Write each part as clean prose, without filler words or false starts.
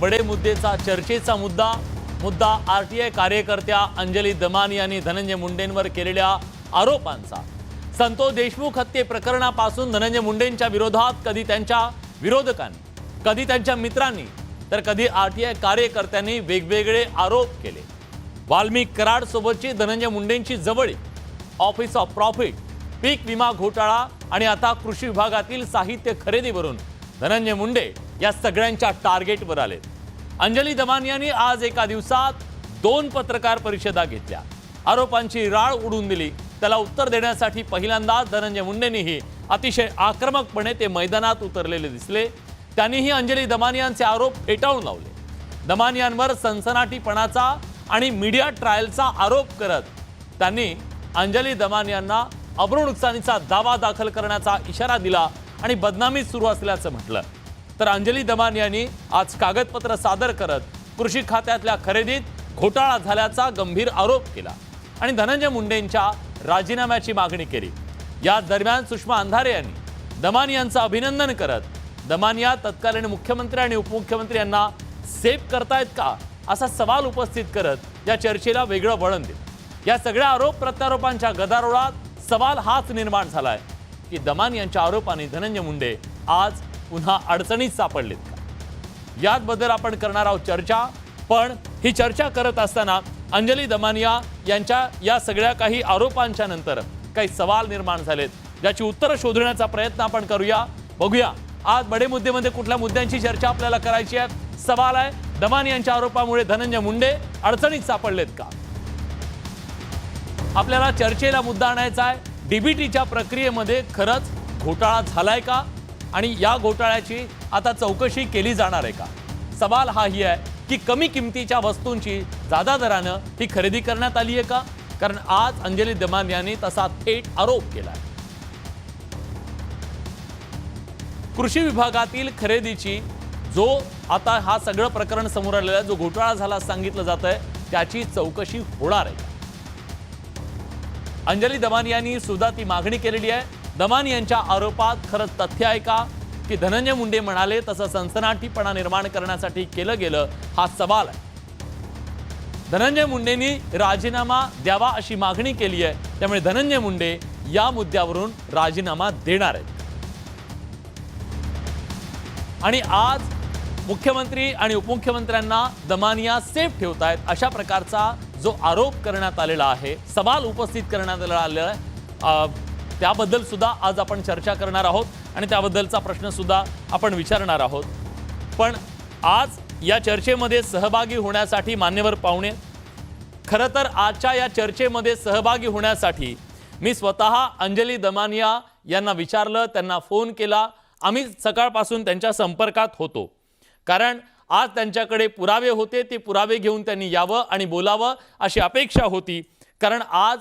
बडे मुद्देचा चर्चेचा मुद्दा आरटीआय कार्यकर्त्या अंजली दमानिया यांनी धनंजय मुंडेंवर केलेल्या आरोपांचा। संतोष देशमुख हत्ये प्रकरणापासून धनंजय मुंडेंच्या विरोधात कधी त्यांच्या विरोधकांनी, कधी त्यांच्या मित्रांनी, तर कधी आरटीआय कार्यकर्त्यांनी वेगवेगळे आरोप केले। वाल्मिक कराड सोबतची धनंजय मुंडेंची जवळीक, ऑफिस ऑफ प्रॉफिट, पीक विमा घोटाळा आणि आता कृषी विभागातील साहित्य खरेदीवरून धनंजय मुंडे या सगळ्यांच्या टार्गेटवर आले। अंजली दमानिया यांनी आज एका दिवसात 2 पत्रकार परिषदा घेतल्या, आरोपांची राळ उडवून दिली। त्याला उत्तर देण्यासाठी पहिल्यांदा धनंजय मुंडेंनीही अतिशय आक्रमकपणे ते मैदानात उतरलेले दिसले। त्यांनीही अंजली दमानियांचे आरोप फेटाळून लावले। दमानियांवर सनसनाटीपणाचा आणि मीडिया ट्रायलचा आरोप करत त्यांनी अंजली दमानियांना अब्रू नुकसानीचा दावा दाखल करण्याचा इशारा दिला आणि बदनामी सुरू असल्याचं म्हटलं। तर अंजली दमानियांनी आज कागदपत्र सादर करत कृषी खात्यातल्या खरेदीत घोटाळा झाल्याचा गंभीर आरोप केला आणि धनंजय मुंडेंच्या राजीनाम्याची मागणी केली। या दरम्यान सुषमा अंधारे यांनी दमानियांचं अभिनंदन करत दमानिया तत्कालीन मुख्यमंत्री आणि उपमुख्यमंत्री यांना सेफ करतायत का असा सवाल उपस्थित करत या चर्चेला वेगळं वळण दिलं। या सगळ्या आरोप प्रत्यारोपांच्या गदारोळात सवाल हाच निर्माण झालाय की दमानियांच्या आरोपांनी धनंजय मुंडे आज पुन्हा अडचणीत सापडलेत का, याबद्दल आपण करणार आहोत चर्चा। पण ही चर्चा करत असताना अंजली दमानिया यांच्या या सगळ्या काही आरोपांच्या नंतर काही सवाल निर्माण झालेत, ज्याची उत्तरं शोधण्याचा प्रयत्न आपण करूया। बघूया आज बडे मुद्देमध्ये कुठल्या मुद्द्यांची चर्चा आपल्याला करायची आहे। सवाल आहे, दमानियांच्या आरोपामुळे धनंजय मुंडे अडचणीत सापडलेत का? आपल्याला चर्चेला मुद्दा आणायचा आहे, डीबीटीच्या प्रक्रियेमध्ये खरंच घोटाळा झालाय का आणि या घोटाळ्याची आता चौकशी केली जाणार आहे का? सवाल हाही आहे की कमी किमतीच्या वस्तूंची जादा दरानं ही खरेदी करण्यात आली आहे का? कारण आज अंजली दमानियांनी तसा थेट आरोप केला। कृषी विभागातील खरेदीची जो आता हा सगळं प्रकरण समोर आलेला जो घोटाळा झाला सांगितलं जात आहे त्याची चौकशी होणार आहे। अंजली दमानियांनी सुद्धा ती मागणी केलेली आहे। दमानियांच्या आरोपात खरंच तथ्य आहे का की धनंजय मुंडे म्हणाले तसं सनसनाटीपणा निर्माण करण्यासाठी केलं गेलं, हा सवाल आहे। धनंजय मुंडेंनी राजीनामा द्यावा अशी मागणी केली आहे, त्यामुळे धनंजय मुंडे या मुद्द्यावरून राजीनामा देणार आहेत। आणि आज मुख्यमंत्री आणि उपमुख्यमंत्र्यांना दमानिया सेफ ठेवतायत अशा प्रकारचा जो आरोप करण्यात आलेला आहे, सवाल उपस्थित करण्यात आलेला आहे, त्याबद्दल सुद्धा आज आपण चर्चा करणार आहोत आणि त्याबद्दलचा प्रश्न सुद्धा आपण विचारणार आहोत। पण आज या चर्चेमध्ये सहभागी होण्यासाठी मान्यवर पाहुणे, खरं तर आजच्या या चर्चेमध्ये सहभागी होण्यासाठी मी स्वतः अंजली दमानिया यांना विचारलं, त्यांना फोन केला। आम्ही सकाळपासून त्यांच्या संपर्कात होतो, कारण आज त्यांच्याकडे पुरावे होते, ते पुरावे घेऊन त्यांनी यावं आणि बोलावं अशी अपेक्षा होती, कारण आज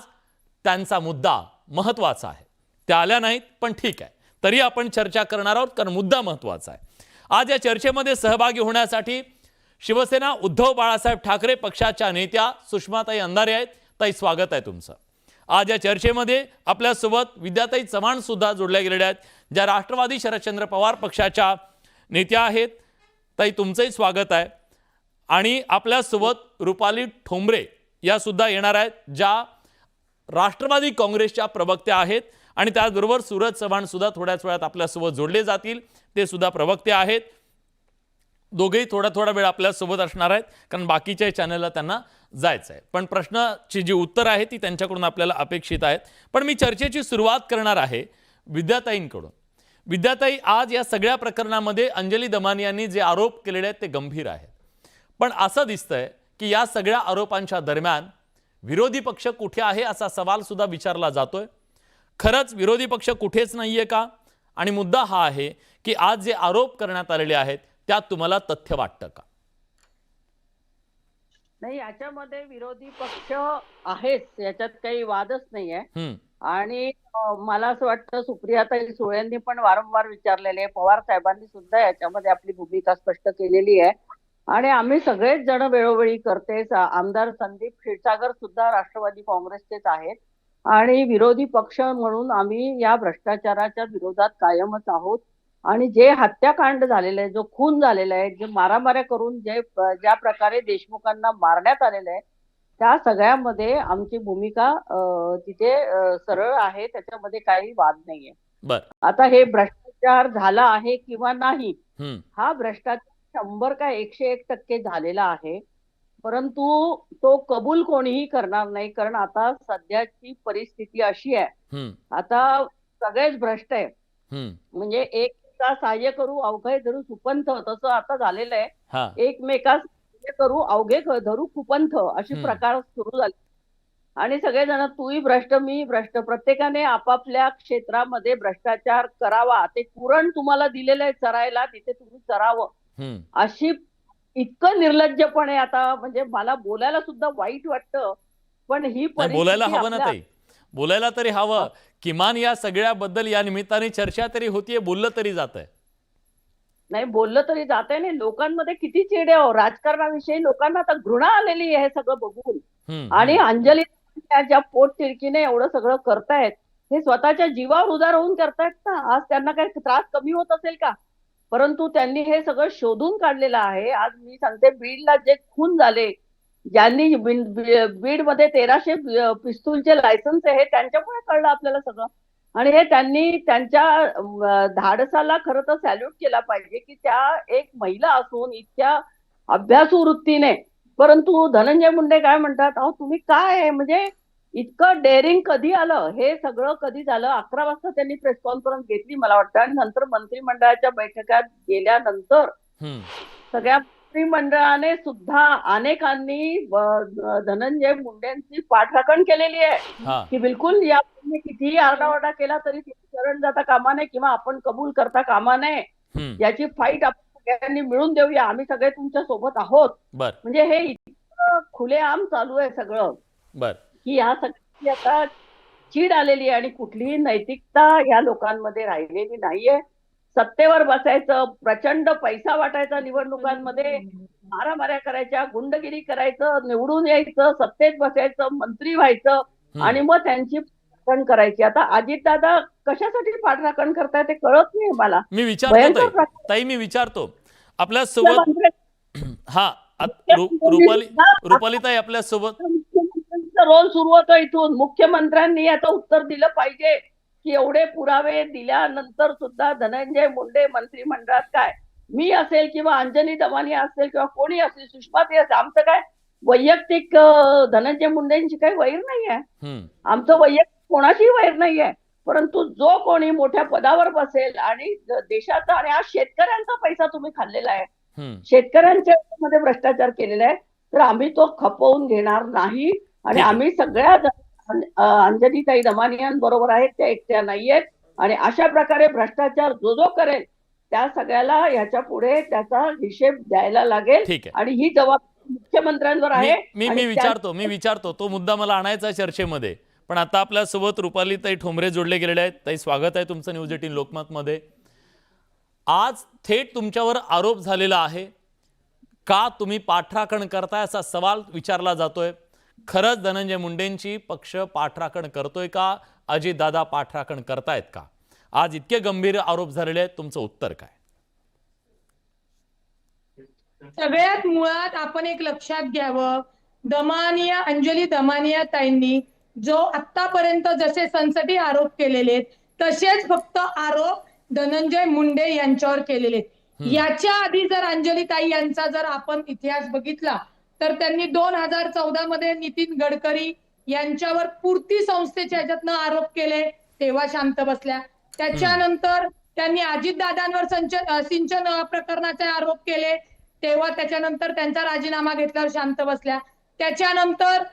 त्यांचा मुद्दा महत्त्वाचा आहे। त्या आल्या नाहीत, पण ठीक आहे, तरी आपण चर्चा करणार आहोत कारण मुद्दा महत्त्वाचा आहे। आज या चर्चेमध्ये सहभागी होण्यासाठी शिवसेना उद्धव बाळासाहेब ठाकरे पक्षाच्या नेत्या सुषमाताई अंधारे आहेत। ताई, स्वागत आहे तुमचं। आज या चर्चेमध्ये आपल्यासोबत विद्याताई चव्हाण सुद्धा जोडल्या गेलेल्या आहेत, ज्या राष्ट्रवादी शरदचंद्र पवार पक्षाच्या नेत्या आहेत। ताई, तुमचंही स्वागत आहे। आणि आपल्यासोबत रुपाली ठोंबरे या सुद्धा येणार आहेत, ज्या राष्ट्रवादी काँग्रेसच्या प्रवक्त्या आहेत आणि त्याचबरोबर सूरज चव्हाण सुद्धा थोड्याच वेळात आपल्यासोबत जोडले जातील, ते सुद्धा प्रवक्ते आहेत। दोघेही थोडा वेळ आपल्यासोबत असणार आहेत कारण बाकीच्या चॅनलला त्यांना जायचं आहे, पण प्रश्नाची जी उत्तर आहे ती त्यांच्याकडून आपल्याला अपेक्षित आहेत। पण मी चर्चेची सुरुवात करणार आहे विद्याताईंकडून। विद्याताई, आज या सगळ्या प्रकरणामध्ये अंजली दमानियांनी जे आरोप केलेले आहेत ते गंभीर आहेत, पण असं दिसतंय की या सगळ्या आरोपांच्या दरम्यान विरोधी पक्ष कुठे आहे असा सवाल सुद्धा विचारला जातोय। खरंच विरोधी पक्ष कुठेच नाहीये का? आणि मुद्दा हा आहे की आज जे आरोप करण्यात आलेले आहेत त्यात तुम्हाला तथ्य वाटतं का? नाही, याच्यामध्ये विरोधी पक्ष आहेच, याच्यात काही वादच नाहीये। आणि मला असं वाटतं सुप्रियाताई सुळेंनी पण वारंवार विचारलेले, पवार साहेबांनी सुद्धा याच्यामध्ये आपली भूमिका स्पष्ट केलेली आहे आणि आम्ही सगळेच जण वेळोवेळी करतेच। आमदार संदीप क्षीरसागर सुद्धा राष्ट्रवादी काँग्रेसचेच आहेत आणि विरोधी पक्ष म्हणून आम्ही या भ्रष्टाचाराच्या विरोधात कायमच आहोत। आणि जे हत्याकांड झालेलं आहे, जो खून झालेला आहे, जे मारामाऱ्या करून ज्या प्रकारे देशमुखांना मारण्यात आलेलं आहे, त्या सगळ्यामध्ये आमची भूमिका तिथे सरळ आहे, त्याच्यामध्ये काही वाद नाहीये. बर, आता हे भ्रष्टाचार झाला आहे किंवा नाही, हम्म, हा भ्रष्टाचार 100 का 101% झालेला आहे. परंतु तो कबूल कोणीही करणार नाही, कारण आता सध्याची परिस्थिती अशी आहे, हम्म, आता सगळेच भ्रष्ट आहे. हम्म, म्हणजे एकमेका सहाय्य करू अवघे धरू कुपंथ, तसं आता झालेलं आहे. हा, एकमेका सहाय्य करू अवघे धरू कुपंथ अशी हम्म, प्रकार सुरू झाले. आणि सगळेजण तूही भ्रष्ट मी भ्रष्ट, प्रत्येकाने आपापल्या क्षेत्रामध्ये भ्रष्टाचार करावा, ते कुरण तुम्हाला दिलेलं आहे चरायला, तिथे तुम्ही चरावं, हम्म. अशी इतकं निर्लज्जपणे आता म्हणजे मला बोलायला सुद्धा वाईट वाटतं. पण ही नाही, बोलायला परिस्थिती हवं ना आपल्या ताई, बोलायला तरी हवं. किमान या सगळ्याबद्दल या निमित्ताने चर्चा तरी होतीये, बोललं तरी जात आहे. नाही बोललं तरी जात आहे. नाही लोकांमध्ये किती चेडे हो, राजकारणाविषयी लोकांना आता घृणा आलेली आहे हे सगळं बघून. हम्म, आणि हम्म. अंजली ज्या पोटतिडकीने एवढं सगळं करतायत, हे स्वतःच्या जीवावर उदार होऊन करतायत ना. आज त्यांना काही त्रास कमी होत असेल का? परंतु त्यांनी हे सगळं शोधून काढलेलं आहे. आज मी सांगते, बीडला जे खून झाले, ज्यांनी बीडमध्ये 1300 पिस्तूलचे लायसन्स आहे, त्यांच्यामुळे कळलं आपल्याला सगळं. आणि हे त्यांनी त्यांच्या धाडसाला खरं तर सॅल्यूट केला पाहिजे, की त्या एक महिला असून इतक्या अभ्यासू वृत्तीने. परंतु धनंजय मुंडे काय म्हणतात, अहो तुम्ही काय म्हणजे इतकं डेअरिंग कधी आलं, हे सगळं कधी झालं? 11 वाजता त्यांनी प्रेस कॉन्फरन्स घेतली मला वाटतं, आणि नंतर मंत्रिमंडळाच्या बैठकात गेल्यानंतर हम्म. सगळ्या मंत्रिमंडळाने सुद्धा अनेकांनी धनंजय मुंडेंची पाठराखण केलेली आहे, हा, की बिलकुल या कितीही आरडाओरडा केला तरी शरण जाता कामा नये किंवा आपण कबूल करता कामा नये. हम्म. याची फाईट आपण सगळ्यांनी मिळून देऊया, आम्ही सगळे तुमच्या सोबत आहोत. बर, म्हणजे हे इतकं खुलेआम चालू आहे सगळं, बर, की या सगळ्याची आता चीड आलेली आहे आणि कुठलीही नैतिकता या लोकांमध्ये राहिलेली नाहीये. सत्तेवर बसायचं, प्रचंड पैसा वाटायचा निवडणुकांमध्ये, मारामाऱ्या करायच्या, गुंडगिरी करायचं, निवडून यायचं, सत्तेत बसायचं, मंत्री व्हायचं, आणि मग त्यांची पाठराखण करायची. आता अजितदादा कशासाठी पाठराखण करताय ते कळत नाही मला. मी विचारतो भयंकर ताई, प्रकार. ताई मी विचारतो आपल्या सोबत. मुख्यमंत्री- हा, रुपाली ताई आपल्या सोबत. मुख्यमंत्र्यांचा रोल सुरू होतो इथून. मुख्यमंत्र्यांनी आता उत्तर दिलं पाहिजे, की एवढे पुरावे दिल्यानंतर सुद्धा धनंजय मुंडे मंत्रिमंडळात काय, मी असेल किंवा अंजली दमानी असेल किंवा कोणी असेल, सुषमा ते असेल, आमचं काय वैयक्तिक धनंजय मुंडेंची काही वैर नाहीये. आमचं वैयक्तिक कोणाशी वैर नाहीये. परंतु जो कोणी मोठ्या पदावर बसेल आणि देशाचा, आणि आज शेतकऱ्यांचा पैसा तुम्ही खाल्लेला आहे, शेतकऱ्यांच्या मध्ये भ्रष्टाचार केलेला आहे, तर आम्ही तो खपवून घेणार नाही. आणि आम्ही सगळ्या अंजलीताई दमानियांबरोबर आहेत, त्या एकट्या नाहीयेत. आणि अशा प्रकारे भ्रष्टाचार जो जो करेल त्या सगळ्याला ह्याच्या पुढे त्याचा हिशेब द्यायला लागेल. आणि ही जबाबदारी मुख्यमंत्र्यांवर आहे. मी विचारतो तो मुद्दा मला आणायचा आहे चर्चेमध्ये. पण आता आपल्या सोबत रुपालीताई ठोंबरे जोडले गेलेले आहेत. ताई, स्वागत आहे तुमचं न्यूज 18 लोकमत मध्ये. आज थेट तुमच्यावर आरोप झालेला आहे, का तुम्ही पाठराखण करताय असा सवाल विचारला जातोय. खरंच धनंजय मुंडेंची पक्ष पाठराखण करतोय का? अजितदादा पाठराखण करतायत का? आज इतके गंभीर आरोप झालेले आहेत, तुमचं उत्तर काय? सगळ्यात मुळात आपण एक लक्षात घ्यावं, अंजली दमानिया ताईंनी जो आतापर्यंत जसे संसदी आरोप केलेले तसेच फक्त आरोप धनंजय मुंडे यांच्यावर केलेले. याच्या आधी जर अंजली ताई यांचा जर आपण इतिहास बघितला तर त्यांनी 2014 मध्ये नितीन गडकरी यांच्यावर पूर्ती संस्थेच्या ह्याच्यातनं आरोप केले, तेव्हा शांत बसल्या. त्याच्यानंतर त्यांनी अजितदादांवर सिंचन प्रकरणाचे आरोप केले, तेव्हा त्याच्यानंतर त्यांचा राजीनामा घेतल्यावर शांत बसल्या. त्याच्यानंतर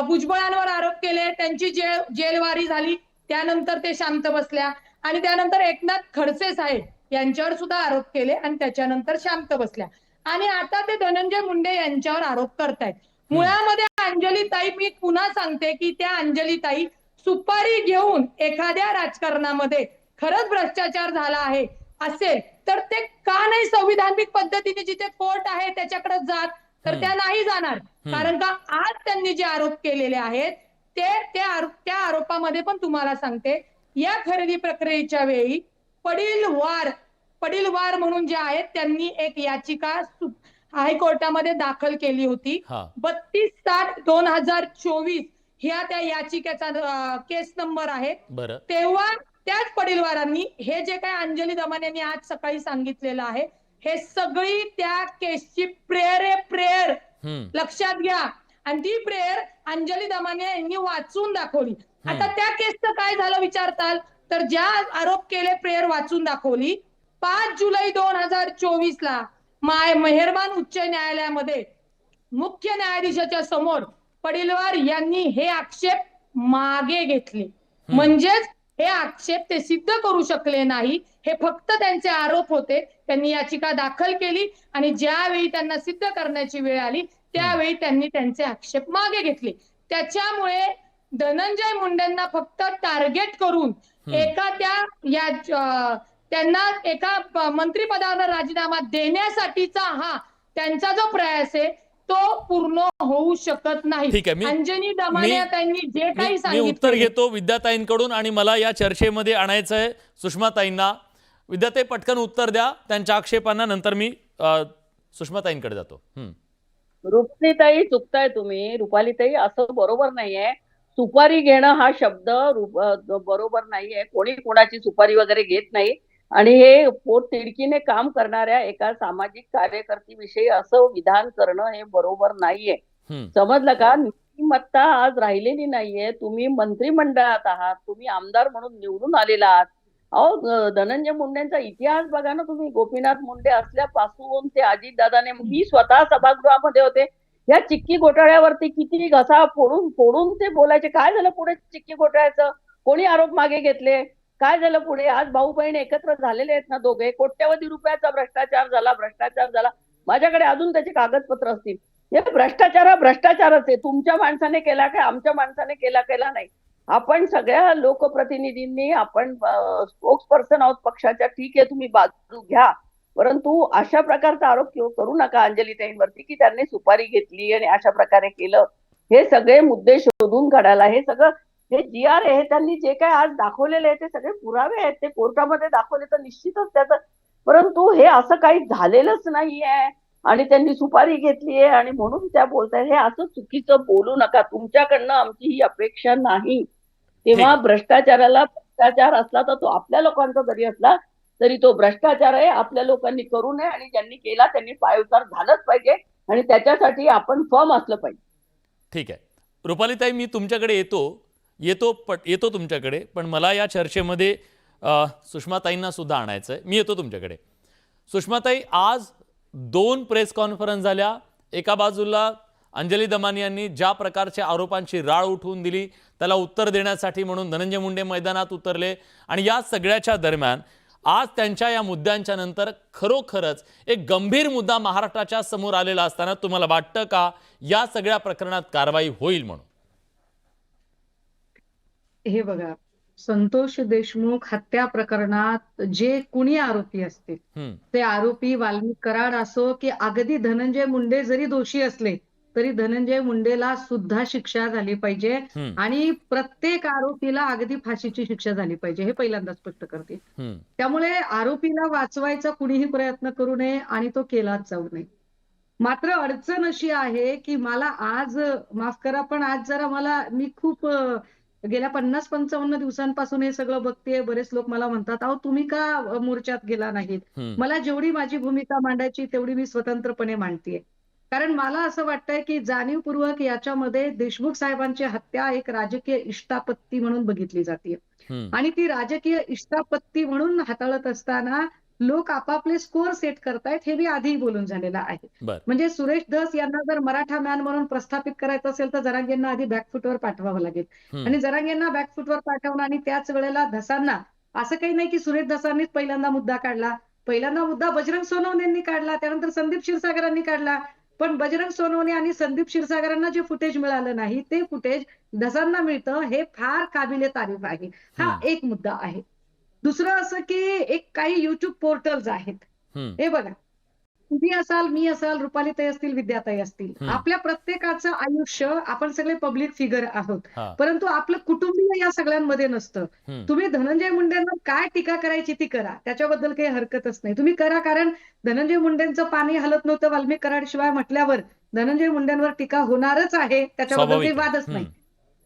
भुजबळांवर आरोप केले, त्यांची जेलवारी झाली, त्यानंतर ते शांत बसल्या. आणि त्यानंतर एकनाथ खडसे साहेब यांच्यावर सुद्धा आरोप केले आणि त्याच्यानंतर शांत बसल्या. आणि आता ते धनंजय मुंडे यांच्यावर आरोप करतायत. मुळामध्ये अंजलीताई, मी पुन्हा सांगते की त्या अंजलीताई सुपारी घेऊन एखाद्या राजकारणामध्ये खरंच भ्रष्टाचार झाला आहे असेल तर ते का नाही संविधानिक पद्धतीने जिथे कोर्ट आहे त्याच्याकडे जात, तर त्या नाही जाणार. कारण का आज त्यांनी जे आरोप केलेले आहेत त्या आरोपामध्ये पण तुम्हाला सांगते, या खरेदी प्रक्रियेच्या वेळी पडील वार पडिलवार म्हणून जे आहेत त्यांनी एक याचिका हायकोर्टामध्ये दाखल केली होती. 32/60/2024 ह्या त्या याचिकेचा केस नंबर आहे. तेव्हा त्याच पडिलवारांनी हे जे काही अंजली दमन यांनी आज सकाळी सांगितलेलं आहे हे सगळी त्या केसची प्रेयर लक्षात घ्या. आणि ती प्रेयर अंजली दमाने यांनी वाचून दाखवली. आता त्या केसचं काय झालं विचारताल तर ज्या आरोप केले प्रेयर वाचून दाखवली 5 जुलै 2024 ला मेहरबान उच्च न्यायालयामध्ये मुख्य न्यायाधीशाच्या समोर पडिलवार यांनी हे आक्षेप मागे घेतले. म्हणजेच हे आक्षेप ते सिद्ध करू शकले नाही. हे फक्त त्यांचे आरोप होते. त्यांनी याचिका दाखल केली आणि ज्यावेळी त्यांना सिद्ध करण्याची वेळ आली त्यावेळी त्यांनी त्यांचे आक्षेप मागे घेतले. त्याच्यामुळे धनंजय मुंडेंना फक्त टार्गेट करून त्यांना एका मंत्रिपदावर राजीनामा देण्यासाठीचा हा त्यांचा जो प्रयास आहे तो पूर्ण होऊ शकत नाही. अंजनी दमाने त्यांनी जे काही सांगितलं उत्तर घेतो विद्याताईंकडून आणि मला या चर्चेमध्ये आणायचं आहे सुषमाताईंना. विद्याताई पटकन उत्तर द्या त्यांच्या आक्षेपांना, नंतर मी सुषमाताईंकडे जातो. रुपालीताई चुकताय तुम्ही. रुपालीताई असं बरोबर नाहीये. सुपारी घेणं हा शब्द बरोबर नाहीये. कोणी कोणाची सुपारी वगैरे घेत नाही. आणि हे पोट तिडकीने काम करणाऱ्या एका सामाजिक कार्यकर्त्याविषयी असं विधान करणं हे बरोबर नाहीये. समजलं का? नीतिमत्ता आज राहिलेली नाहीये. तुम्ही मंत्रिमंडळात आहात, तुम्ही आमदार म्हणून निवडून आलेला आहात. अहो धनंजय मुंडेंचा इतिहास बघा ना तुम्ही. गोपीनाथ मुंडे असल्यापासून ते अजितदादाने, मी स्वतः सभागृहामध्ये होते, या चिक्की घोटाळ्यावरती किती घसा फोडून ते बोलायचे. काय झालं पुढे चिक्की घोटाळ्याचं? कोणी आरोप मागे घेतले? काय झालं पुढे? आज भाऊ बहीण एकत्र झालेले आहेत ना दोघे. कोट्यवधी रुपयाचा भ्रष्टाचार झाला. माझ्याकडे अजून त्याचे कागदपत्र असतील. हे भ्रष्टाचारच आहे. तुमच्या माणसाने केला काय आमच्या माणसाने केला नाही. आपण सगळ्या लोकप्रतिनिधींनी आपण स्पोक्स पर्सन आहोत पक्षाच्या. ठीक आहे तुम्ही बाजू घ्या, परंतु अशा प्रकारचा आरोप करू नका अंजलीताईंवरती की त्यांनी सुपारी घेतली आणि अशा प्रकारे केलं. हे सगळे मुद्दे शोधून काढायला हे सगळं हे GR आहे. त्यांनी जे काय आज दाखवलेले आहे ते सगळे पुरावे आहेत. ते कोर्टामध्ये दाखवले तर निश्चितच त्याचं, परंतु हे असं काही झालेलंच नाहीये आणि त्यांनी सुपारी घेतलीये आणि म्हणून त्या बोलतायत. हे असं चुकीचं बोलू नका. तुमच्याकडनं आमची ही अपेक्षा नाही. तेव्हा भ्रष्टाचार असला तर तो आपल्या लोकांचा जरी असला तरी तो भ्रष्टाचार आहे. आपल्या लोकांनी करू नये आणि ज्यांनी केला त्यांनी पायउतार झालंच पाहिजे आणि त्याच्यासाठी आपण फर्म असलं पाहिजे. ठीक आहे रुपालीताई, मी तुमच्याकडे येतो तुमच्याकडे, पण मला या चर्चेमध्ये सुषमाताईंना सुद्धा आणायचं आहे. मी येतो तुमच्याकडे. सुषमाताई, आज 2 प्रेस कॉन्फरन्स झाल्या. एका बाजूला अंजली दमानी यांनी ज्या प्रकारच्या आरोपांची राळ उठवून दिली त्याला उत्तर देण्यासाठी म्हणून धनंजय मुंडे मैदानात उतरले आणि या सगळ्याच्या दरम्यान आज त्यांच्या या मुद्द्यांच्या नंतर खरोखरच एक गंभीर मुद्दा महाराष्ट्राच्या समोर आलेला असताना तुम्हाला वाटतं का या सगळ्या प्रकरणात कारवाई होईल म्हणून? हे बघा, संतोष देशमुख हत्या प्रकरणात जे कुणी आरोपी असतील ते आरोपी वाल्मिक कराड असो की अगदी धनंजय मुंडे जरी दोषी असले तरी धनंजय मुंडेला सुद्धा शिक्षा झाली पाहिजे आणि प्रत्येक आरोपीला अगदी फाशीची शिक्षा झाली पाहिजे, हे पहिल्यांदा स्पष्ट करते. त्यामुळे आरोपीला वाचवायचा कुणीही प्रयत्न करू नये आणि तो केलाच जाऊ नये. मात्र अडचण अशी आहे की मला आज, माफ करा पण आज जरा मी खूप गेल्या 50-55 दिवसांपासून हे सगळं बघतेय. बरेच लोक मला म्हणतात, अहो तुम्ही का मोर्चात गेला नाहीत? मला जेवढी माझी भूमिका मांडायची तेवढी मी स्वतंत्रपणे मांडतीये. कारण मला असं वाटतंय की जाणीवपूर्वक याच्यामध्ये देशमुख साहेबांची हत्या एक राजकीय इष्टापत्ती म्हणून बघितली जाते आणि ती राजकीय इष्टापत्ती म्हणून हाताळत असताना लोक आपापले स्कोअर सेट करतायत, हे मी आधीही बोलून झालेलं आहे. म्हणजे सुरेश धस यांना जर मराठा मॅन म्हणून प्रस्थापित करायचं असेल तर जरांगेंना आधी बॅकफुटवर पाठवावं लागेल आणि जरांगेंना बॅकफुटवर पाठवणं आणि त्याच वेळेला धसांना, असं काही नाही की सुरेश धसांनीच पहिल्यांदा मुद्दा काढला. पहिल्यांदा मुद्दा बजरंग सोनवणेंनी काढला, त्यानंतर संदीप क्षीरसागरांनी काढला. पण बजरंग सोनवणे आणि संदीप क्षीरसागरांना जे फुटेज मिळालं नाही ते फुटेज धसांना मिळतं, हे फार काबिले तारीफ आहे. हा एक मुद्दा आहे. दुसरं असं की काही युट्यूब पोर्टल्स आहेत, हे बघा तुम्ही असाल, मी असाल, रुपालीताई असतील, विद्याताई असतील, आपल्या प्रत्येकाचं आयुष्य, आपण सगळे पब्लिक फिगर आहोत, परंतु आपलं कुटुंबीय या सगळ्यांमध्ये नसतं. तुम्ही धनंजय मुंडेंवर काय टीका करायची ती करा, त्याच्याबद्दल काही हरकतच नाही, तुम्ही करा. कारण धनंजय मुंडेंचं पाणी हलत नव्हतं वाल्मिक कराड शिवाय म्हटल्यावर धनंजय मुंडेंवर टीका होणारच आहे, त्याच्याबद्दल काही वादच नाही.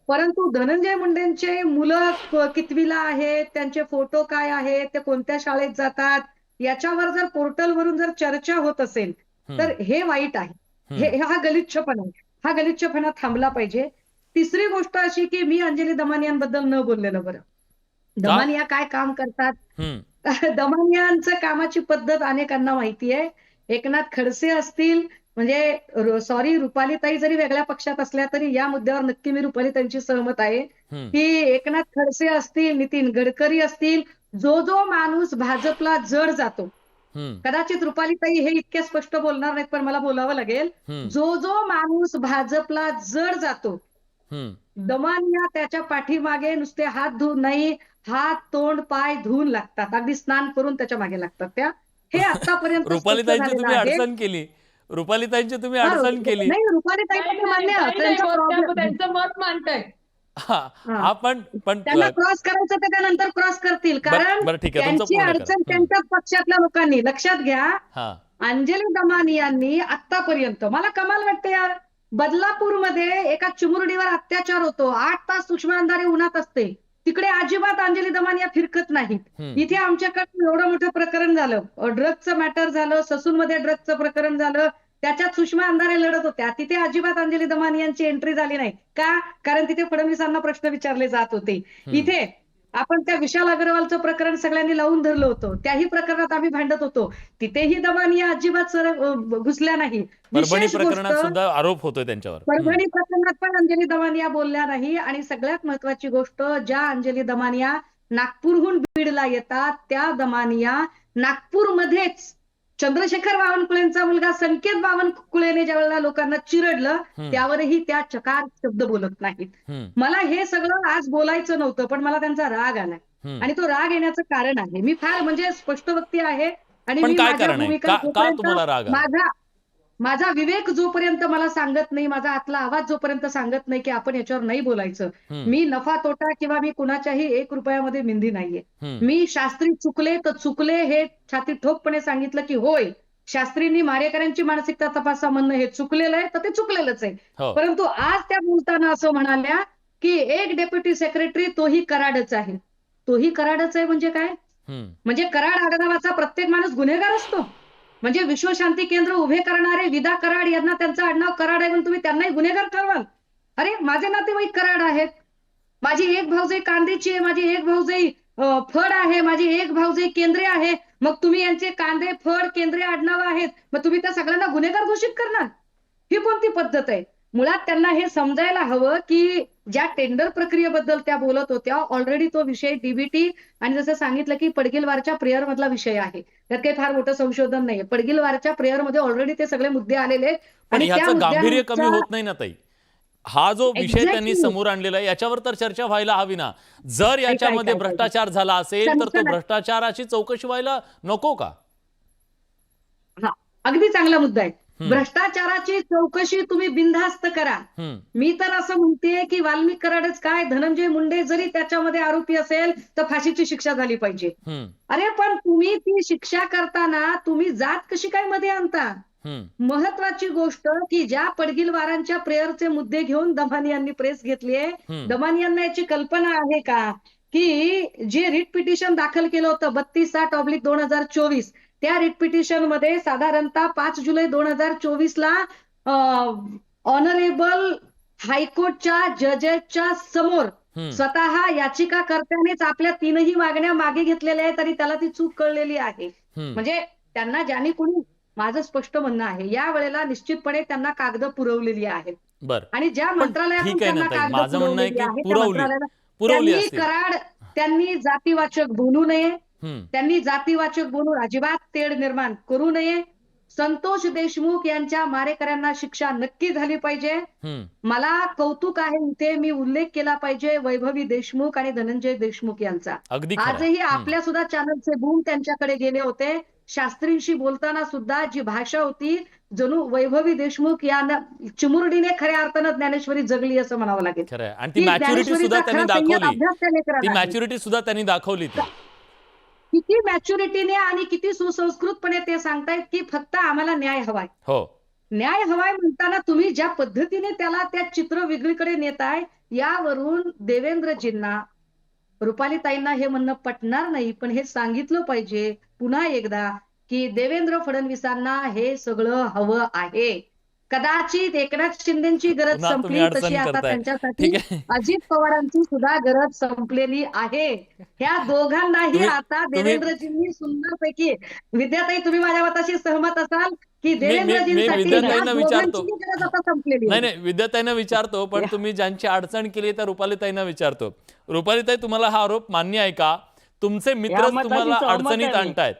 परंतु धनंजय मुंडेंचे मुलं कितवीला आहेत, त्यांचे फोटो काय आहेत, ते कोणत्या शाळेत जातात, याच्यावर जर पोर्टलवरून जर चर्चा होत असेल तर हे वाईट आहे. हा गलिच्छपणा आहे. हा गलिच्छपणा थांबला पाहिजे. तिसरी गोष्ट अशी की मी अंजली दमानियांबद्दल न बोललेलं बरं. दमानिया काय काम करतात, दमानियांचं कामाची पद्धत अनेकांना माहिती आहे. एकनाथ खडसे असतील, म्हणजे सॉरी, रुपालीताई जरी वेगळ्या पक्षात असल्या तरी या मुद्द्यावर नक्की मी रुपालीताईंची सहमत आहे की एकनाथ खडसे असतील, नितीन गडकरी असतील, जो माणूस भाजपला जड जातो, कदाचित रुपालीताई हे इतक्या स्पष्ट बोलणार नाहीत पण मला बोलावं लागेल, जो माणूस भाजपला जड जातो, दमानिया त्याच्या पाठीमागे नुसते हात धुवून नाही, हात तोंड पाय धुवून लागतात, अगदी स्नान करून त्याच्या मागे लागतात त्या. हे आतापर्यंत रुपालीताईंची तुम्ही अडचण केली, रुपालीताईंची तुम्ही अडचण केली. नाही, रुपालीताई मान्य, त्यांचं मत मांडताय. पण त्यांना क्रॉस करायचं तर त्यानंतर क्रॉस करतील, कारण त्यांची अडचण त्यांच्याच पक्षातल्या लोकांनी. लक्षात घ्या, अंजली दमानियांनी आतापर्यंत, मला कमाल वाटते यार, बदलापूरमध्ये एका चिमुरडीवर अत्याचार होतो, 8 तास सूक्ष्म अंधारे उन्हात असते, तिकडे अजिबात अंजली दमानिया फिरकत नाहीत. इथे आमच्याकडे एवढं मोठं प्रकरण झालं, ड्रग्जचं मॅटर झालं, ससूनमध्ये ड्रग्जचं प्रकरण झालं, त्याच्यात सुषमा अंधारे लढत होत्या, तिथे अजिबात अंजली दमानियांची एंट्री झाली नाही. का? कारण तिथे फडणवीसांना प्रश्न विचारले जात होते. इथे आपण त्या विशाल अग्रवालचं प्रकरण सगळ्यांनी लावून धरलं होतं, त्याही प्रकरणात आम्ही भांडत होतो, तिथेही दमानिया अजिबात घुसल्या नाही. परभणी प्रकरणात सुद्धा आरोप होतोय त्यांच्यावर, परभणी प्रकरणात पण अंजली दमानिया बोलल्या नाही. आणि सगळ्यात महत्वाची गोष्ट, ज्या अंजली दमानिया नागपूरहून बीडला येतात, त्या दमानिया नागपूरमध्येच चंद्रशेखर बावनकुळेंचा मुलगा संकेत बावनकुळेने ज्या वेळेला लोकांना चिरडलं, त्यावरही त्या चकार शब्द बोलत नाहीत. मला हे सगळं आज बोलायचं नव्हतं, पण मला त्यांचा राग आलाय आणि तो राग येण्याचं कारण आहे. मी फार म्हणजे स्पष्ट व्यक्ती आहे आणि मी माझ्या भूमिका, माझा विवेक जोपर्यंत मला सांगत नाही, माझा आतला आवाज जोपर्यंत सांगत नाही की आपण याच्यावर नाही बोलायचं, मी नफा तोटा किंवा मी कुणाच्याही 1 रुपयामध्ये मिंदी नाहीये. मी शास्त्री चुकले तर चुकले हे छाती ठोकपणे सांगितलं की होय, शास्त्रींनी मारेकऱ्यांची मानसिकता तपासा म्हणणं हे चुकलेलं आहे, तर ते चुकलेलंच आहे. परंतु आज त्या बोलताना असं म्हणाल्या की एक डेप्युटी सेक्रेटरी तोही कराडच आहे. तोही कराडच आहे म्हणजे काय? म्हणजे कराड आडनावाचा प्रत्येक माणूस गुन्हेगार असतो? म्हणजे विश्वशांती केंद्र उभे करणारे विदा कराड यांना त्यांचं आडनाव कराड आहे म्हणून तुम्ही त्यांनाही गुन्हेगार ठरवाल? अरे, माझे नातेवाईक कराड आहेत, माझी एक भाऊजाई कांदेची आहे, माझी एक भाऊजाई फड आहे, माझी एक भाऊजाई केंद्रे आहे, मग तुम्ही यांचे कांदे फड केंद्रे आडनाव आहेत, मग तुम्ही त्या सगळ्यांना गुन्हेगार घोषित करणार? ही कोणती पद्धत आहे? मुळात त्यांना हे समजायला हवं की ज्या टेंडर प्रक्रियेबद्दल त्या बोलत होत्या, ऑलरेडी तो विषय डीबीटी आणि जसं सांगितलं की पडगिलवारच्या प्रेयर मधला विषय आहे, त्यात काही फार मोठं संशोधन नाहीये. पडगिलवारच्या प्रेयर मध्ये ऑलरेडी ते सगळे मुद्दे आलेले आहेत आणि याचं गांभीर्य कमी होत नाही ना ताई. हा जो विषय त्यांनी समोर आणलेला आहे याच्यावर तर चर्चा व्हायला हवी ना. जर याच्यामध्ये भ्रष्टाचार झाला असेल तर तो भ्रष्टाचाराची चौकशी व्हायला नको का? हा, अगदी चांगला मुद्दा आहे. भ्रष्टाचाराची चौकशी तुम्ही बिनधास्त करा. मी तर असं म्हणते की वाल्मिक कराडच काय, धनंजय मुंडे जरी त्याच्यामध्ये आरोपी असेल तर फाशीची शिक्षा झाली पाहिजे. अरे पण तुम्ही ती शिक्षा करताना तुम्ही जात कशी काय मध्ये आणता? महत्वाची गोष्ट की ज्या पडगिलवारांच्या प्रेयरचे मुद्दे घेऊन दमानियांनी प्रेस घेतली आहे, दमानियांना याची कल्पना आहे का की जे रिट पिटिशन दाखल केलं होतं 32/2024 त्या रिट पिटिशन मध्ये साधारणतः 5 जुलै 2024 ऑनरेबल हायकोर्टच्या जजेसच्या समोर स्वतः याचिकाकर्त्यानेच आपल्या 3ही मागण्या मागे घेतलेल्या आहेत आणि त्याला ती चूक कळलेली आहे. म्हणजे त्यांना ज्यांनी कोणी, माझं स्पष्ट म्हणणं आहे, या वेळेला निश्चितपणे त्यांना कागद पुरवलेली आहेत आणि ज्या मंत्रालयातून त्यांना कागद पुरवलेली आहेत त्यांनी कराड, त्यांनी जातीवाचक बोलू नये, त्यांनी जातीवाचक बोलून अजिबात तेढ निर्माण करू नये. संतोष देशमुख यांच्या मारेकऱ्यांना शिक्षा नक्की झाली पाहिजे. मला कौतुक आहे, इथे मी उल्लेख केला पाहिजे वैभवी देशमुख आणि धनंजय देशमुख यांचा. आजही आपल्या सुद्धा चॅनलचे बूम त्यांच्याकडे गेले होते. शास्त्रींशी बोलताना सुद्धा जी भाषा होती, जणू वैभवी देशमुख या चिमुरडीने खऱ्या अर्थानं ज्ञानेश्वरी जगली असं म्हणावं लागेल. खरंय. आणि ती मॅच्युरिटी सुद्धा त्यांनी दाखवली, ती मॅच्युरिटी सुद्धा त्यांनी दाखवली. किती मॅच्युरिटीने आणि किती सुसंस्कृतपणे ते सांगतायत की फक्त आम्हाला न्याय हवाय. हो, न्याय हवाय म्हणताना तुम्ही ज्या पद्धतीने त्याला त्या चित्र वेगळीकडे नेताय, यावरून देवेंद्रजींना, रुपालीताईंना हे म्हणणं पटणार नाही. पण हे सांगितलं पाहिजे पुन्हा एकदा की देवेंद्र फडणवीसांना हे सगळं हवं आहे. कदाचित एकनाथ शिंदेची गरज संपली तशी आता त्यांच्यासाठी अजित पवारांची सुद्धा गरज संपलेली आहे. ह्या दोघांनाही आता देवेंद्रजींनी सुंदरपैकी, विद्याताई तुम्ही माझ्या मताशी सहमत असाल की देवेंद्रजींसाठी गरज आता संपलेली. नाही, विद्याताईंना विचारतो, पण तुम्ही ज्यांची अडचण केली त्या रुपालीताईंना विचारतो. रुपालीताई, तुम्हाला हा आरोप मान्य आहे का? तुमचे मित्र तुम्हाला अडचणीत आणतायत.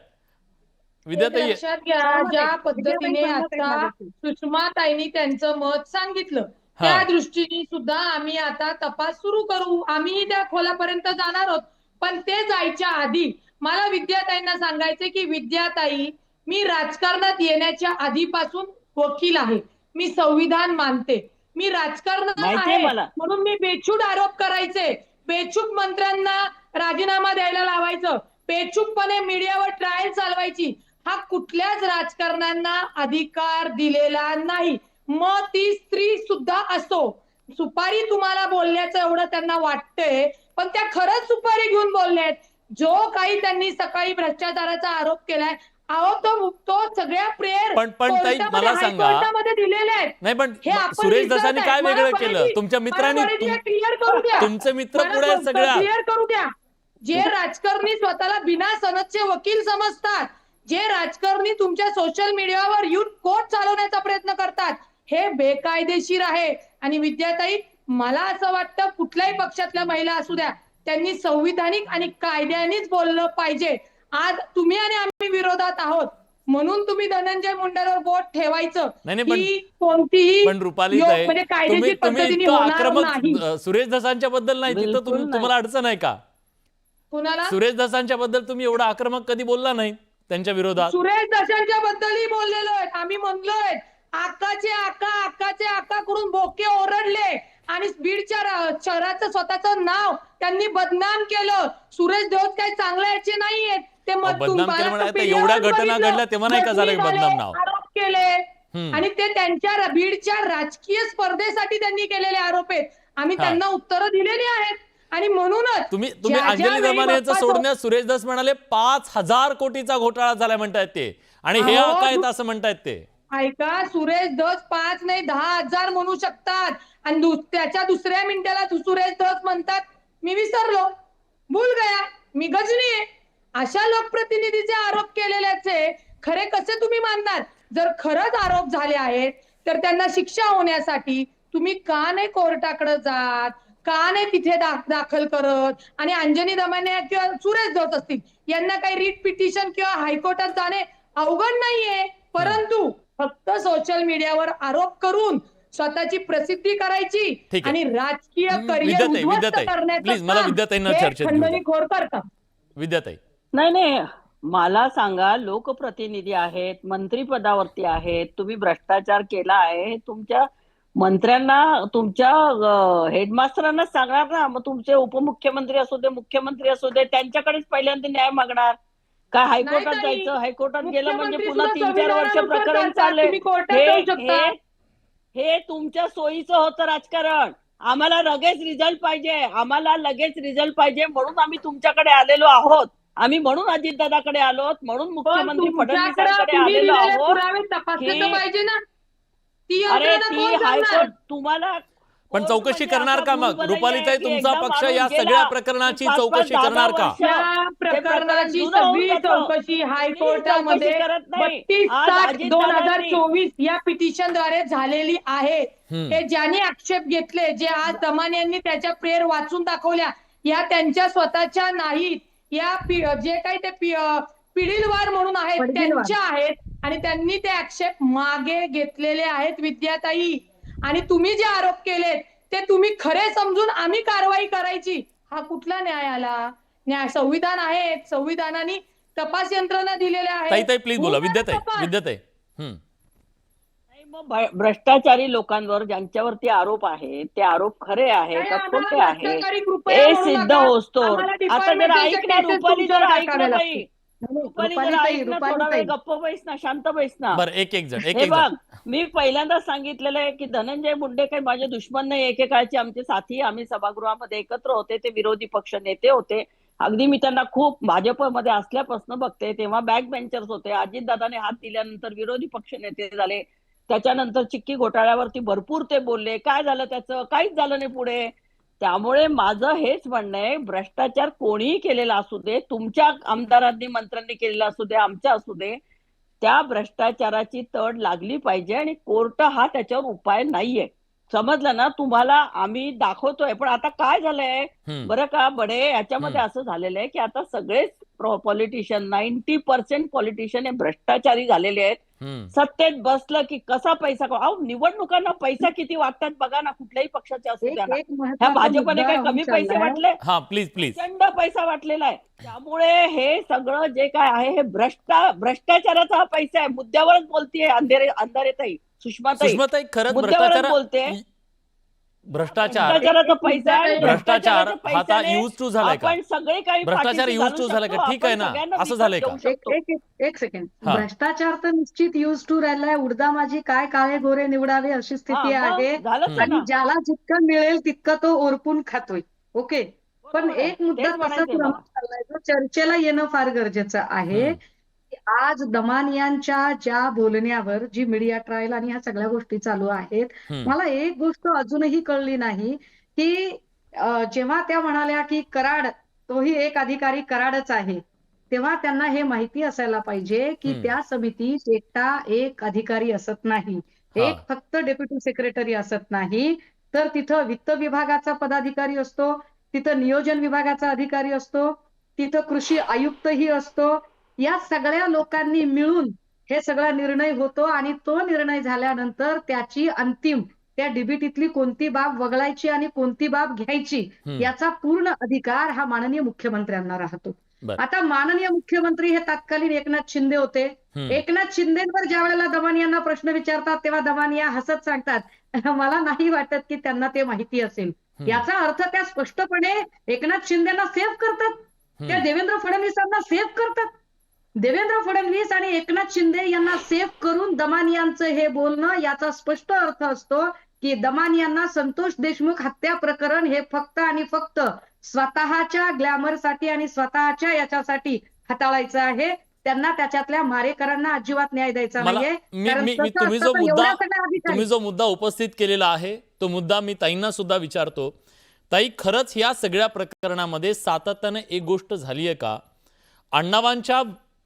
विद्याताई, लक्षात घ्या, ज्या पद्धतीने आता सुषमाताईंनी त्यांचं मत सांगितलं, त्या दृष्टीने सुद्धा आम्ही आता तपास सुरू करू. आम्ही त्या खोलापर्यंत जाणार आहोत. पण ते जायच्या आधी मला विद्याताईंना सांगायचे की विद्याताई, मी राजकारणात येण्याच्या आधीपासून वकील आहे, मी संविधान मानते, मी राजकारणात आहे म्हणून मी बेछूट आरोप करायचे, बेछूट मंत्र्यांना राजीनामा द्यायला लावायचं, बेछूटपणे मीडियावर ट्रायल चालवायची, हा कुठल्याच राजकारण्यांना अधिकार दिलेला नाही. मग ती स्त्री सुद्धा असो. सुपारी तुम्हाला बोलण्याचं एवढं त्यांना वाटतंय, पण त्या खरंच सुपारी घेऊन बोलल्यात. जो काही त्यांनी सकाळी भ्रष्टाचाराचा आरोप केलाय, तो सगळ्या प्रेयर पण ताई मला सांगा, दिलेले आहेत. नाही पण सुरेश दसांनी काय वेगळं केलं? तुमच्या मित्रांनी, क्लिअर करू द्या, तुमचे मित्र पुढे सगळ्या क्लिअर करू द्या. जे राजकारणी स्वतःला बिना सनदचे वकील समजतात, जे राजकारणी तुमच्या सोशल मीडियावर येऊन कोर्ट चालवण्याचा प्रयत्न करतात, हे बेकायदेशीर आहे. आणि विद्याताई, मला असं वाटतं कुठल्याही पक्षातल्या महिला असू द्या, त्यांनी संविधानिक आणि कायद्यानेच बोललं पाहिजे. आज तुम्ही आणि आम्ही विरोधात आहोत म्हणून तुम्ही धनंजय मुंडेवर बोट ठेवायचं की कोणतीही म्हणजे कायदेशीर पद्धतीने होणार नाही. सुरेश दसांच्या बद्दल नाही, तिथं तुम्हाला अडचण आहे का? कुणाला? सुरेश दसांच्या बद्दल तुम्ही एवढा आक्रमक कधी बोलला नाही त्यांच्या विरोधात? सुरेश दसांच्या बद्दलही बोललेलो आहे आम्ही. म्हणलोय आकाचे आका करून बोके ओरडले आणि बीडच्या शहराचं स्वतःचं नाव त्यांनी बदनाम केलं. सुरेश देओत काही चांगल्या याचे नाहीयेत. ते बदनाम केलं, एवढ्या घटना घडल्या तेव्हा नाही का झालं बदनाम नाव? आरोप केले आणि ते त्यांच्या बीडच्या राजकीय स्पर्धेसाठी त्यांनी केलेले आरोप आहेत. आम्ही त्यांना उत्तरं दिलेली आहेत. आणि म्हणूनच तुम्ही अंजली दमानियाचं सोडण्यास सुरेश दस म्हणाले 5,000 कोटीचा घोटाळा झालाय म्हणतायत ते, आणि हे काय असं म्हणतायत ते. ऐका, सुरेश दस 5 नाही 10,000 म्हणू शकतात. आणि त्याच्या दुसऱ्या मिनिटाला सुरेश दस म्हणतात मी विसरलो, भूल गया, मी गजनी आहे. अशा लोकप्रतिनिधीचे आरोप केलेल्याचे खरे कसे तुम्ही मानणार? जर खरंच आरोप झाले आहेत तर त्यांना शिक्षा होण्यासाठी तुम्ही का नाही कोर्टाकडे जात, का नाही तिथे दाखल करत? आणि अंजनी दमानिया किंवा सुरेश दस असतील, यांना काही रीट पिटिशन किंवा हायकोर्टात जाणे अवघड नाहीये. परंतु फक्त सोशल मीडियावर आरोप करून स्वतःची प्रसिद्धी करायची आणि राजकीय करिअर उद्ध्वस्त करण्याचं खंडणीखोर करतात. विद्याताई, नाही, मला सांगा, लोकप्रतिनिधी आहेत, मंत्रिपदावरती आहेत, तुम्ही भ्रष्टाचार केला आहे, तुमच्या मंत्र्यांना, तुमच्या हेडमास्टरांना सांगणार ना. मग तुमचे उपमुख्यमंत्री असू दे, मुख्यमंत्री असू दे, त्यांच्याकडेच पहिल्यांदा न्याय मागणार का? हायकोर्टात जायचं, हायकोर्टात गेलं म्हणजे पुन्हा 3-4 वर्ष प्रकरण चालले. हे तुमच्या सोयीचं होतं राजकारण. आम्हाला लगेच रिझल्ट पाहिजे, म्हणून आम्ही तुमच्याकडे आलेलो आहोत. आम्ही म्हणून अजितदादाकडे आलोत, म्हणून मुख्यमंत्री फडणवीसांकडे आलेलो आहोत. अरे ती हायकोर्ट तुम्हाला पण चौकशी करणार का? मग रुपालीताई, तुमचा पक्ष या सगळ्या प्रकरणाची चौकशी करणार का? या प्रकरणाची सगळी चौकशी हायकोर्टामध्ये 32/7/2024 या पिटिशनद्वारे झालेली आहे. हे ज्यांनी आक्षेप घेतले, जे आज दमानियांनी त्याच्या प्रेयर वाचून दाखवल्या, या त्यांच्या स्वतःच्या नाहीत. या जे काही ते पिढीलवार म्हणून आहेत त्यांच्या आहेत आणि त्यांनी ते आक्षेप मागे घेतलेले आहेत. विद्याताई, आणि तुम्ही जे आरोप केलेत ते तुम्ही खरे समजून आम्ही कारवाई करायची, हा कुठला न्याय आला? न्याय संविधान आहे, संविधानाने तपास यंत्रणा दिलेल्या ताई आहेत. ताई प्लीज बोला. होणार विद्याताई तपास. विद्याताई नाही, मग भ्रष्टाचारी लोकांवर ज्यांच्यावरती आरोप आहेत ते आरोप खरे आहे ताई, का आम्हाला खोटे आहे भ्रष्टाचारी कृपया हे म्हणू सिद्ध नका. होतो. आम्हाला आता जर डिपार्टमेंटच्या ऐक ना cases रुपाली, जर तुमच्यावर ऐक ना टाकाव्या बाई, रुपाली जर ऐक ना, थोडा वेळ गप्प बैस ना, शांत बैस ना. बरं एक एक जण हे बघ, मी पहिल्यांदाच सांगितलेलं आहे की धनंजय मुंडे काही माझे दुश्मन नाही. एकेकाळचे आमचे साथी, आम्ही सभागृहामध्ये एकत्र होते, ते विरोधी पक्ष नेते होते. अगदी मी त्यांना खूप भाजपमध्ये असल्यापासून बघते, तेव्हा बॅक बेंचर्स होते. अजितदादाने हात दिल्यानंतर विरोधी पक्ष नेते झाले. त्याच्यानंतर चिक्की घोटाळ्यावरती भरपूर ते बोलले. काय झालं त्याचं? काहीच झालं नाही पुढे. त्यामुळे माझं हेच म्हणणं आहे, भ्रष्टाचार कोणीही केलेला असू दे, तुमच्या आमदारांनी मंत्र्यांनी केलेला असू दे, आमच्या असू दे, त्या भ्रष्टाचाराची तड लागली पाहिजे आणि कोर्ट हा त्याच्यावर उपाय नाहीये. समजलं ना तुम्हाला? आम्ही दाखवतोय. पण आता काय झालंय बरं का बडे, याच्यामध्ये असं झालेलं आहे की आता सगळेच पॉलिटिशियन, 90% पॉलिटिशियन हे भ्रष्टाचारी झालेले आहेत. सत्तेत बसलं की कसा पैसा निवडणुकांना पैसा किती वाटतात बघा ना, कुठल्याही पक्षाचे असू द्या ना. ह्या भाजपने काही कमी पैसे वाटले? हा प्लीज प्लीज. प्रचंड पैसा वाटलेला आहे. त्यामुळे हे सगळं जे काय आहे हे भ्रष्टाचाराचा हा पैसा आहे. मुद्द्यावरच बोलतीये अंधारेताई, सुषमाताई खरंच मुद्द्यावरच बोलते. भ्रष्टाचाराचा पैसा आहे. भ्रष्टाचार हा पैशाने यूज टू झालाय का? आपण सगळे काही भ्रष्टाचार पाठीशी यूज टू घालू झालाय का? शकतो. ठीक आहे आपण ना, सगळ्यांना असं विकत झालंय घेऊ का? शकतो. एक सेकंड. हा. भ्रष्टाचार तर निश्चित यूज टू राहिलाय. उडदा माझी काय काळे गोरे निवडावे अशी स्थिती हा, मग आहे. झालंच आहे आणि ना. ज्याला जितकं मिळेल तितकं तो ओरपून खातोय. ओके. पण बरोबर आहे. एक मुद्दा तेच तसा म्हणायचंय क्रम मला. चाललाय जो चर्चेला येणं फार गरजेचं आहे. की आज दमानियांच्या ज्या बोलण्यावर जी मीडिया ट्रायल आणि ह्या सगळ्या गोष्टी चालू आहेत, मला एक गोष्ट अजूनही कळली नाही की जेव्हा त्या म्हणाल्या की कराड तोही एक अधिकारी कराडच आहे, तेव्हा त्यांना हे माहिती असायला पाहिजे की त्या समितीत एकटा एक अधिकारी असत नाही. एक फक्त डेप्युटी सेक्रेटरी असत नाही, तर तिथं वित्त विभागाचा पदाधिकारी असतो, तिथं नियोजन विभागाचा अधिकारी असतो, तिथं कृषी आयुक्तही असतो. या सगळ्या लोकांनी मिळून हे सगळा निर्णय होतो आणि तो निर्णय झाल्यानंतर त्याची अंतिम त्या डीबीटीतली कोणती बाब वगळायची आणि कोणती बाब घ्यायची याचा पूर्ण अधिकार हा माननीय मुख्यमंत्र्यांना राहतो. आता माननीय मुख्यमंत्री हे तत्कालीन एकनाथ शिंदे होते. एकनाथ शिंदेवर ज्या वेळेला दमानियांना प्रश्न विचारतात तेव्हा दमानिया हसत सांगतात, मला नाही वाटत की त्यांना ते माहिती असेल. याचा अर्थ त्या स्पष्टपणे एकनाथ शिंदेना सेव्ह करतात, त्या देवेंद्र फडणवीसांना सेव्ह करतात. देवेंद्र फडणवीस आणि एकनाथ शिंदे यांना सेव्ह करून दमानियांचं हे बोलणं याचा स्पष्ट अर्थ असतो की दमानियांना संतोष देशमुख हत्या प्रकरण हे फक्त आणि फक्त स्वतःच्या ग्लॅमरसाठी आणि स्वतःच्या याच्यासाठी हाताळायचं आहे. त्यांना त्याच्यातल्या मारेकरांना अजिबात न्याय द्यायचा नाहीये. तुम्ही जो मुद्दा उपस्थित केलेला आहे तो मुद्दा मी ताईंना सुद्धा विचारतो. ताई, खरंच या सगळ्या प्रकरणामध्ये सातत्याने एक गोष्ट झाली आहे का?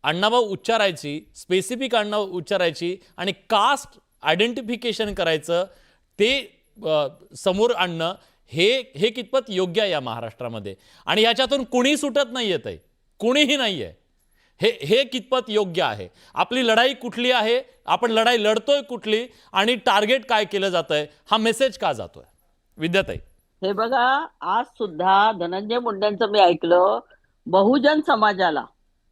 आडनावं उच्चारायची, स्पेसिफिक आडनाव उच्चारायची आणि कास्ट आयडेंटिफिकेशन करायचं, ते समोर आणणं हे कितपत योग्य आहे या महाराष्ट्रामध्ये? आणि याच्यातून कुणी सुटत नाहीये ताई, कुणीही नाहीये. हे कितपत योग्य आहे? आपली लढाई कुठली आहे? आपण लढाई लढतोय कुठली? आणि टार्गेट काय केलं जातंय? हा मेसेज का जातोय? विद्याताई, हे बघा, आज सुद्धा धनंजय मुंडेंचं मी ऐकलं, बहुजन समाजाला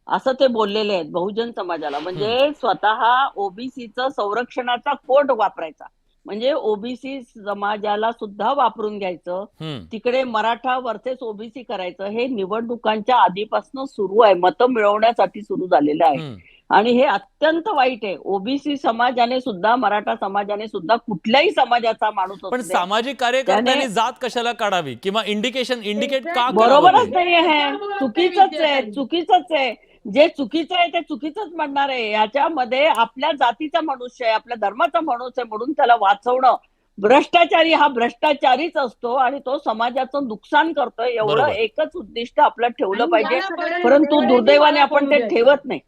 असं ते बोललेले आहेत. बहुजन समाजाला म्हणजे स्वतः ओबीसीचं संरक्षणाचा कोड वापरायचा, म्हणजे ओबीसी समाजाला सुद्धा वापरून घ्यायचं. तिकडे मराठा वर्सेस ओबीसी करायचं. हे निवडणुकांच्या आधीपासून सुरू आहे, मतं मिळवण्यासाठी सुरू झालेलं आहे. आणि हे अत्यंत वाईट आहे. ओबीसी समाजाने सुद्धा, मराठा समाजाने सुद्धा, कुठल्याही समाजाचा माणूस पण सामाजिक कार्यकर्त्यांनी जात कशाला काढावी किंवा इंडिकेट का? बरोबरच नाही आहे. चुकीचंच आहे. जे चुकीचं आहे ते चुकीचंच म्हणणार आहे. याच्यामध्ये आपल्या जातीचा मनुष्य आहे, आपल्या धर्माचा माणूस आहे म्हणून त्याला वाचवणं. भ्रष्टाचारी हा भ्रष्टाचारीच असतो आणि तो समाजाचं नुकसान करतोय, एवढं एकच उद्दिष्ट आपलं ठेवलं पाहिजे. परंतु दुर्दैवाने आपण ते ठेवत नाही.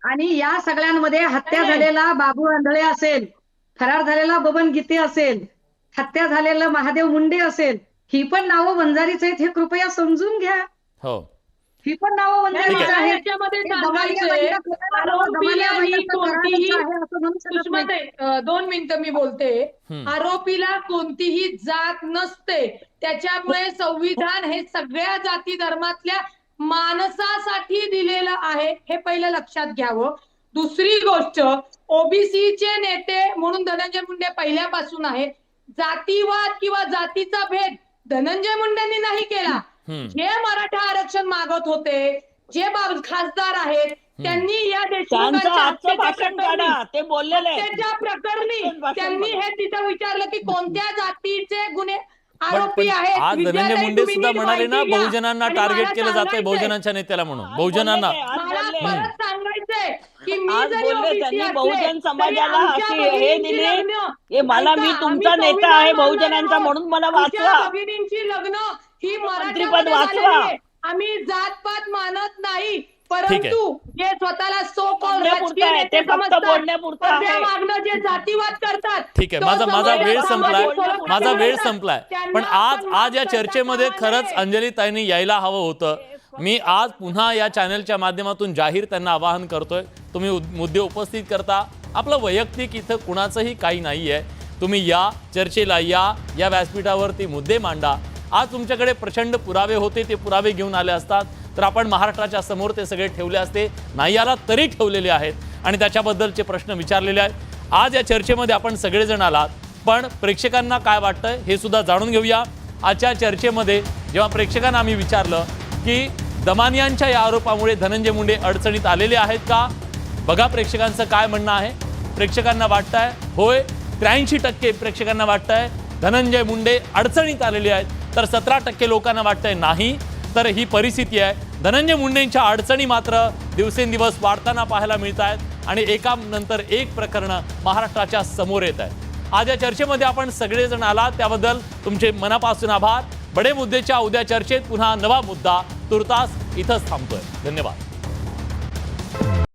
आणि या सगळ्यांमध्ये हत्या झालेला बाबू आंधळे असेल, फरार झालेला बबन गीते असेल, हत्या झालेला महादेव मुंडे असेल, ही पण नावं वंजारीच आहेत, हे कृपया समजून घ्या. हो, ही पण नावं वंजारीच आहेत. सुषमाताई, 2 मिनिटं मी बोलते. आरोपीला कोणतीही जात नसते, त्याच्यामुळे संविधान हे सगळ्या जाती धर्मातल्या माणसासाठी दिलेलं आहे, हे पहिलं लक्षात घ्यावं. दुसरी गोष्ट, ओबीसीचे नेते म्हणून धनंजय मुंडे पहिल्यापासून आहे. जातीवाद किंवा जातीचा भेद धनंजय मुंडेंनी नाही केला. जे मराठा आरक्षण मागत होते, जे खासदार आहेत, त्यांनी या देशमुखांच्या भाषण काढा, ते बोललेले त्याच्या प्रकरणी त्यांनी हे तिथं विचारलं की कोणत्या जातीचे गुन्हे आरोपी आहेत. आज धनंजय मुंडे सुद्धा म्हणाले ना, बहुजनांना टार्गेट केलं जातंय, बहुजनांच्या नेत्याला म्हणून. बहुजनांना परत सांगायचंय की मी आज जरी बोलले OBC त्यांनी असले, बहुजन समाजाला तरी अशी आमच्या हे भगिनींची दिली, लग्न, हे मला ऐका, मी तुमचा आम्ही नेता आहे संविधान बहुजनांचा मानणारे म्हणून मला आहोत. वाचवा. आमच्या भगिनींची लग्न ही मंत्रिपद मराठ्यामध्ये वाचवा. झालेली आहे. आम्ही जातपात मानत नाही, परंतु जे स्वतःला सो कॉल बोलण्यापुरतं आहे, ते फक्त बोलण्यापुरतं आहे. मागणं जे जातीवाद करतात. ठीक आहे, माझा वेळ संपलाय, माझा वेळ संपलाय. पण आज या चर्चेमध्ये खरंच अंजलीताईंनी यायला हवं होतं. मी आज पुन्हा या चॅनलच्या माध्यमातून जाहीर त्यांना आवाहन करतोय, तुम्ही मुद्दे उपस्थित करता, आपलं वैयक्तिक इथं कुणाचंही काही नाही आहे. तुम्ही या चर्चेला या व्यासपीठावरती मुद्दे मांडा. आज तुमच्याकडे प्रचंड पुरावे होते, ते पुरावे घेऊन आले असतात तर आपण महाराष्ट्राच्या समोर ते सगळे ठेवले असते. नाही आला तरी ठेवलेले आहेत आणि त्याच्याबद्दलचे प्रश्न विचारलेले आहेत. आज या चर्चेमध्ये आपण सगळेजण आलात, पण प्रेक्षकांना काय वाटतंय हे सुद्धा जाणून घेऊया. आजच्या चर्चेमध्ये जेव्हा प्रेक्षकांना आम्ही विचारलं की दमानियांच्या या आरोपामुळे धनंजय मुंडे अडचणीत आलेले आहेत का, बघा प्रेक्षकांचं काय म्हणणं आहे. प्रेक्षकांना वाटतंय होय, 83% प्रेक्षकांना वाटतंय धनंजय मुंडे अडचणीत आलेले आहेत, तर 17% लोकांना वाटतंय नाही. तर ही परिस्थिती आहे. धनंजय मुंडेंच्या अडचणी मात्र दिवसेंदिवस वाढताना पाहायला मिळत आहेत आणि एकानंतर एक प्रकरणं महाराष्ट्राच्या समोर येत आहेत. आज या चर्चेमध्ये आपण सगळेजण आलात त्याबद्दल तुमचे मनापासून आभार. बडे मुद्देच्या उद्या चर्चेत पुन्हा नवा मुद्दा. तुर्तास इथंच थांबतोय. धन्यवाद.